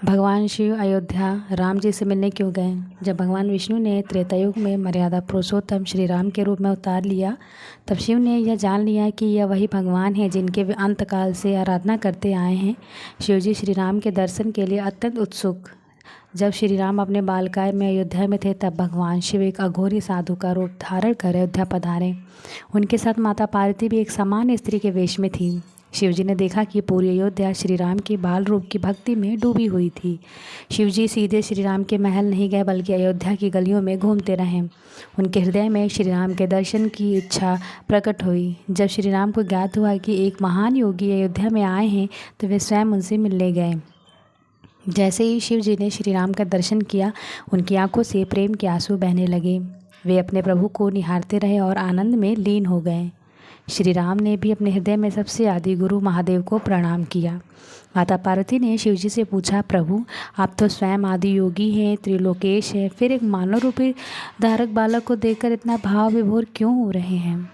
भगवान शिव अयोध्या राम जी से मिलने क्यों गए? जब भगवान विष्णु ने त्रेता युग में मर्यादा पुरुषोत्तम श्री राम के रूप में अवतार लिया, तब शिव ने यह जान लिया कि यह वही भगवान हैं जिनके वे अंतकाल से आराधना करते आए हैं। शिव जी श्री राम के दर्शन के लिए अत्यंत उत्सुक। जब श्री राम अपने बालकाय में अयोध्या में थे, तब भगवान शिव एक अघोरी साधु का रूप धारण कर अयोध्या पधारे। उनके साथ माता पार्वती भी एक सामान्य स्त्री के वेश में थी। शिवजी ने देखा कि पूरी अयोध्या श्री राम की बाल रूप की भक्ति में डूबी हुई थी। शिवजी सीधे श्री राम के महल नहीं गए, बल्कि अयोध्या की गलियों में घूमते रहे। उनके हृदय में श्री राम के दर्शन की इच्छा प्रकट हुई। जब श्री राम को ज्ञात हुआ कि एक महान योगी अयोध्या में आए हैं, तो वे स्वयं उनसे मिलने गए। जैसे ही शिव जी ने श्री राम का दर्शन किया, उनकी आंखों से प्रेम के आंसू बहने लगे। वे अपने प्रभु को निहारते रहे और आनंद में लीन हो गए। श्री राम ने भी अपने हृदय में सबसे आदि गुरु महादेव को प्रणाम किया। माता पार्वती ने शिव जी से पूछा, प्रभु आप तो स्वयं आदि योगी हैं, त्रिलोकेश हैं, फिर एक मानव रूपी धारक बालक को देखकर इतना भाव विभोर क्यों हो रहे हैं?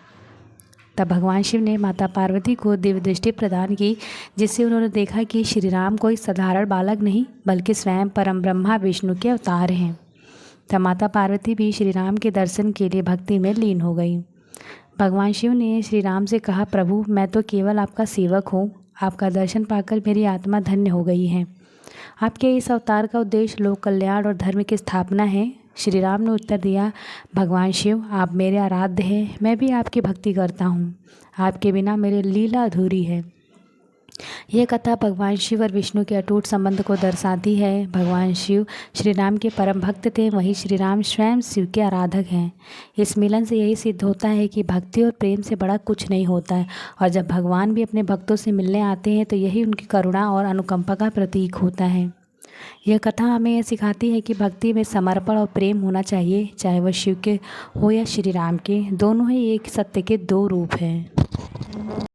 तब भगवान शिव ने माता पार्वती को दिव्य दृष्टि प्रदान की, जिससे उन्होंने देखा कि श्री राम कोई साधारण बालक नहीं, बल्कि स्वयं परम ब्रह्मा विष्णु के अवतार हैं। तब माता पार्वती भी श्री राम के दर्शन के लिए भक्ति में लीन हो गई। भगवान शिव ने श्री राम से कहा, प्रभु मैं तो केवल आपका सेवक हूँ। आपका दर्शन पाकर मेरी आत्मा धन्य हो गई है। आपके इस अवतार का उद्देश्य लोक कल्याण और धर्म की स्थापना है। श्री राम ने उत्तर दिया, भगवान शिव आप मेरे आराध्य हैं, मैं भी आपकी भक्ति करता हूँ। आपके बिना मेरी लीला अधूरी है। यह कथा भगवान शिव और विष्णु के अटूट संबंध को दर्शाती है। भगवान शिव श्री राम के परम भक्त थे, वहीं श्री राम स्वयं शिव के आराधक हैं। इस मिलन से यही सिद्ध होता है कि भक्ति और प्रेम से बड़ा कुछ नहीं होता है, और जब भगवान भी अपने भक्तों से मिलने आते हैं, तो यही उनकी करुणा और अनुकंपा का प्रतीक होता है। यह कथा हमें यह सिखाती है कि भक्ति में समर्पण और प्रेम होना चाहिए, चाहे वह शिव के हो या श्री राम के। दोनों ही एक सत्य के दो रूप हैं।